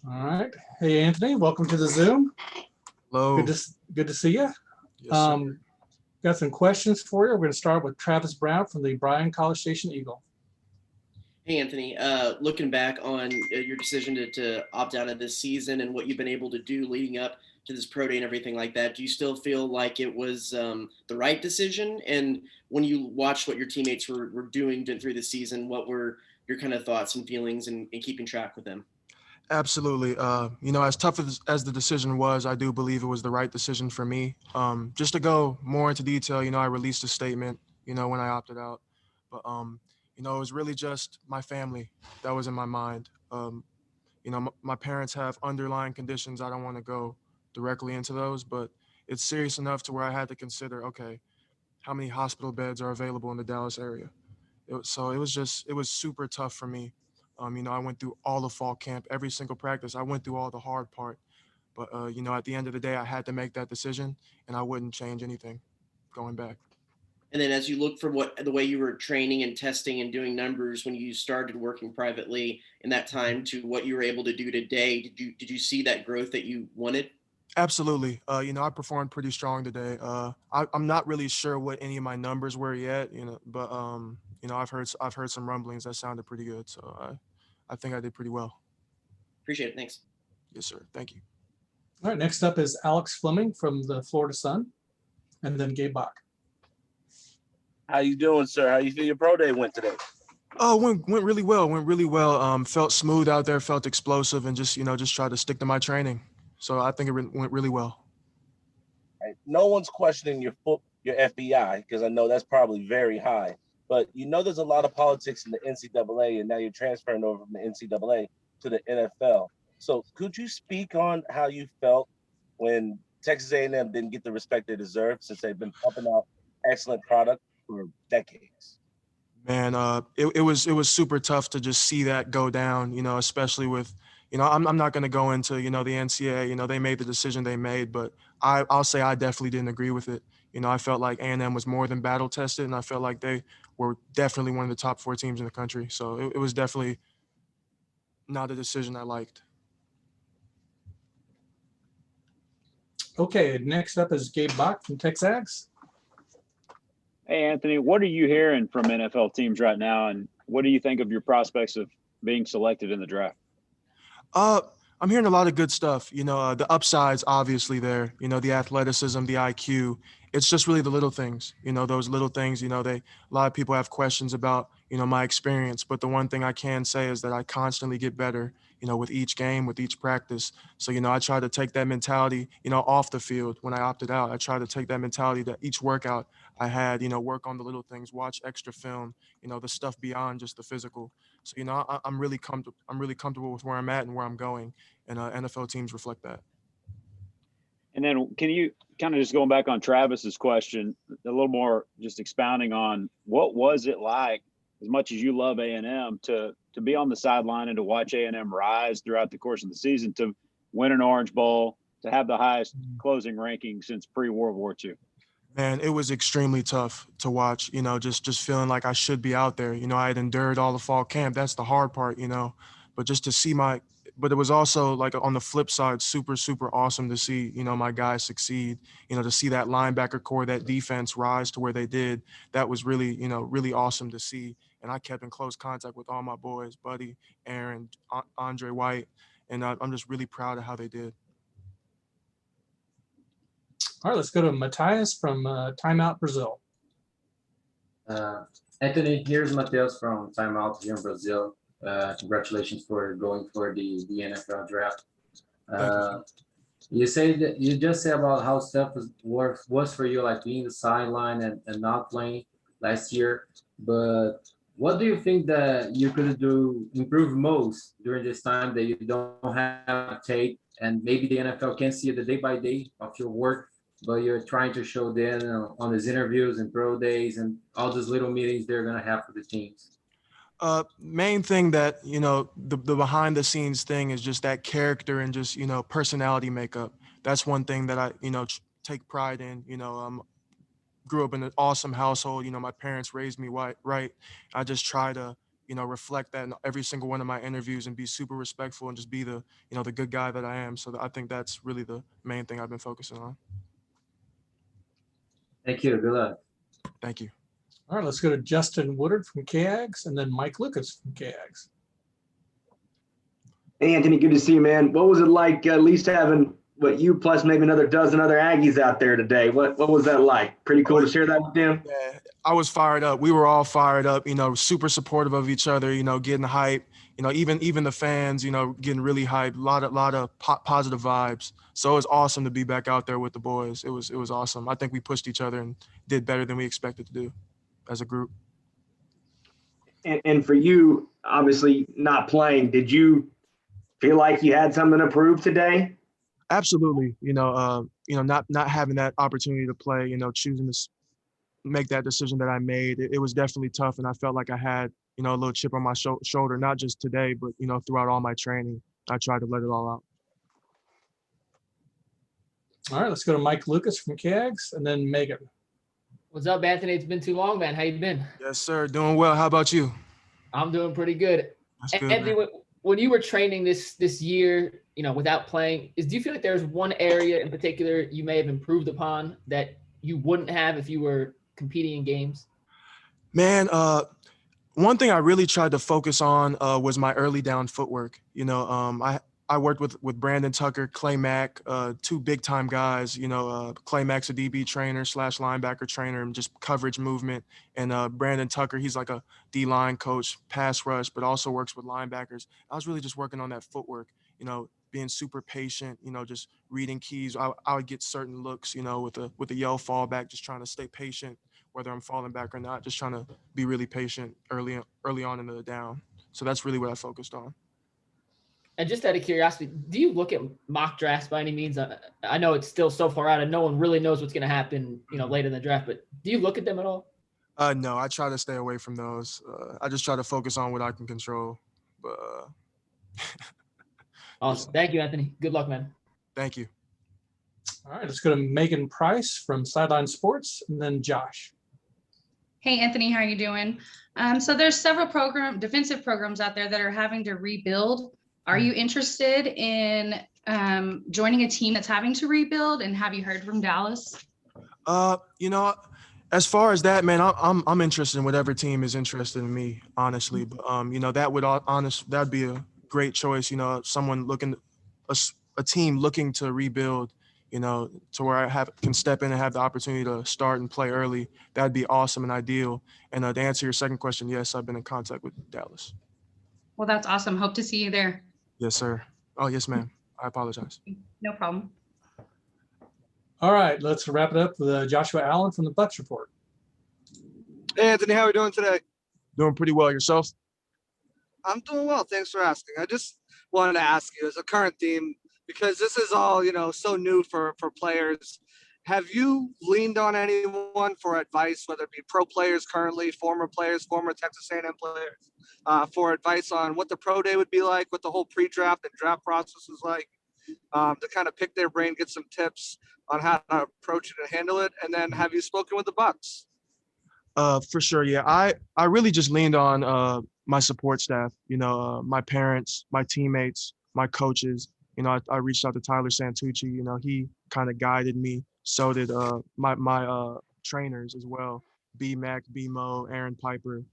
All right. Hey, Anthony, welcome to the Zoom. Good Hello. to good to see you. Yes, sir. Um, got some questions for you. We're going to start with Travis Brown from the Bryan College Station Eagle. Hey, Anthony. Looking back on your decision to opt out of this season and what you've been able to do leading up to this pro day and everything like that, do you still feel like it was the right decision? And when you watched what your teammates were doing through the season, what were your kind of thoughts and feelings and keeping track with them? Absolutely. As tough as the decision was, I do believe it was the right decision for me. Just to go more into detail, I released a statement, when I opted out. But, it was really just my family that was in my mind. My parents have underlying conditions. I don't want to go directly into those, but it's serious enough to where I had to consider, okay, how many hospital beds are available in the Dallas area? It was super tough for me. I went through all of fall camp, every single practice. I went through all the hard part. But at the end of the day, I had to make that decision, and I wouldn't change anything going back. And then as you look for what the way you were training and testing and doing numbers when you started working privately in that time to what you were able to do today, did you see that growth that you wanted? Absolutely. I performed pretty strong today. I'm not really sure what any of my numbers were yet, but I've heard some rumblings that sounded pretty good. So I think I did pretty well. Appreciate it. Thanks. Yes, sir. Thank you. All right. Next up is Alex Fleming from the Florida Sun, and then Gabe Bach. How you doing, sir? How you feel your pro day went today? Oh, went really well. Went really well. Felt smooth out there. Felt explosive, and just tried to stick to my training. So I think it went really well. Right. No one's questioning your FBI because I know that's probably very high. But there's a lot of politics in the NCAA, and now you're transferring over from the NCAA to the NFL. So could you speak on how you felt when Texas A&M didn't get the respect they deserve since they've been pumping out excellent product for decades? Man, it was super tough to just see that go down. Especially with, I'm not going to go into the NCAA. They made the decision they made, but I'll say I definitely didn't agree with it. I felt like A&M was more than battle tested, and I felt like they were definitely one of the top four teams in the country. So it was definitely not a decision I liked. Okay. Next up is Gabe Bach from Texas. Hey, Anthony, what are you hearing from NFL teams right now, and what do you think of your prospects of being selected in the draft? Uh, I'm hearing a lot of good stuff. The upsides obviously there. The athleticism, the IQ. It's just really the little things. Those little things. A lot of people have questions about my experience, but the one thing I can say is that I constantly get better. With each game, with each practice. So I try to take that mentality. Off the field when I opted out, I try to take that mentality that each workout I had. Work on the little things, watch extra film. The stuff beyond just the physical. So I'm really comfortable. I'm really comfortable with where I'm at and where I'm going, and NFL teams reflect that. And then can you kind of just going back on Travis's question, a little more just expounding on what was it like, as much as you love A&M, to be on the sideline and to watch A&M rise throughout the course of the season, to win an Orange Bowl, to have the highest closing ranking since pre-World War II? Man, it was extremely tough to watch. Just feeling like I should be out there. I had endured all the fall camp. That's the hard part. But just to see but it was also like on the flip side, super, super awesome to see, my guys succeed, to see that linebacker core, that defense rise to where they did. That was really, really awesome to see. And I kept in close contact with all my boys, Buddy, Aaron, Andre White, and I'm just really proud of how they did. All right. Let's go to Matthias from Timeout Brazil. Uh, Anthony, here's Matthias from Timeout here in Brazil. Congratulations for going for the NFL draft. Thank you. Uh, you just said about how stuff was for you, like being the sideline and not playing last year. But what do you think that you could do improve most during this time that you don't have tape, and maybe the NFL can see the day by day of your work, but you're trying to show them on these interviews and pro days and all those little meetings they're gonna have for the teams? Main thing that the behind the scenes thing is just that character and just personality makeup. That's one thing that I take pride in. Grew up in an awesome household. My parents raised me right. I just try to reflect that in every single one of my interviews and be super respectful and just be the, the good guy that I am. So I think that's really the main thing I've been focusing on. Thank you. Good luck. Thank you. All right, let's go to Justin Woodard from KAGS and then Mike Lucas from KAGS. Hey, Anthony, good to see you, man. What was it like at least having you plus maybe another dozen other Aggies out there today? What was that like? Pretty cool to share that with them? Yeah, I was fired up. We were all fired up, super supportive of each other, getting hype, even the fans, getting really hyped, a lot of positive vibes. So it was awesome to be back out there with the boys. It was awesome. I think we pushed each other and did better than we expected to do as a group. And for you, obviously not playing, did you feel like you had something to prove today? Absolutely. Not having that opportunity to play, choosing to make that decision that I made, it was definitely tough. And I felt like I had, a little chip on my shoulder, not just today, but, throughout all my training. I tried to let it all out. All right, let's go to Mike Lucas from KAGS and then Megan. What's up, Anthony? It's been too long, man. How you been? Yes, sir. Doing well. How about you? I'm doing pretty good. That's good, Anthony, man. when you were training this year, without playing, do you feel like there's one area in particular you may have improved upon that you wouldn't have if you were competing in games? Man, one thing I really tried to focus on was my early down footwork. I worked with Brandon Tucker, Clay Mack, two big time guys. Clay Mack's a DB trainer / linebacker trainer and just coverage movement. And Brandon Tucker, he's like a D-line coach, pass rush, but also works with linebackers. I was really just working on that footwork, being super patient, just reading keys. I would get certain looks, with a yell fallback, just trying to stay patient, whether I'm falling back or not, just trying to be really patient early on in the down. So that's really what I focused on. And just out of curiosity, do you look at mock drafts by any means? I know it's still so far out and no one really knows what's going to happen, late in the draft, but do you look at them at all? No, I try to stay away from those. I just try to focus on what I can control. But Awesome. Thank you, Anthony. Good luck, man. Thank you. All right, let's go to Megan Price from Sideline Sports and then Josh. Hey, Anthony, how are you doing? So there's several defensive programs out there that are having to rebuild. Are you interested in joining a team that's having to rebuild? And have you heard from Dallas? As far as that, man, I'm interested in whatever team is interested in me, honestly. But that'd be a great choice. Someone a team looking to rebuild. To where I can step in and have the opportunity to start and play early. That'd be awesome and ideal. And to answer your second question, yes, I've been in contact with Dallas. Well, that's awesome. Hope to see you there. Yes, sir. Oh, yes, ma'am. I apologize. No problem. All right, let's wrap it up with Joshua Allen from the Bucks Report. Hey, Anthony, how are we doing today? Doing pretty well. Yourself? I'm doing well. Thanks for asking. I just wanted to ask you as a current theme, because this is all, so new for players. Have you leaned on anyone for advice, whether it be pro players currently, former players, former Texas A&M players, for advice on what the pro day would be like, what the whole pre-draft and draft process is like, to kind of pick their brain, get some tips on how to approach it and handle it? And then have you spoken with the Bucks? For sure, yeah. I really just leaned on my support staff, my parents, my teammates, my coaches. I reached out to Tyler Santucci. He kind of guided me. So did my trainers as well. B Mac, B Mo, Aaron Piper,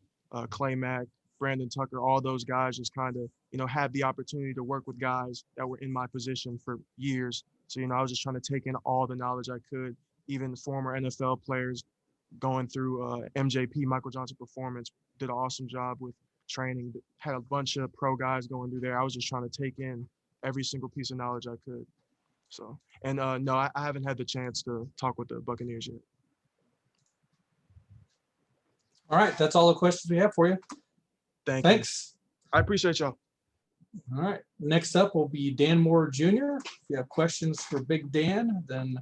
Clay Mack, Brandon Tucker. All those guys just kind of, had the opportunity to work with guys that were in my position for years. So, I was just trying to take in all the knowledge I could. Even former NFL players going through MJP, Michael Johnson Performance, did an awesome job with training. Had a bunch of pro guys going through there. I was just trying to take in every single piece of knowledge I could. So, and no, I haven't had the chance to talk with the Buccaneers yet. All right, that's all the questions we have for you. Thanks. I appreciate y'all. All right, next up will be Dan Moore Jr. If you have questions for Big Dan, then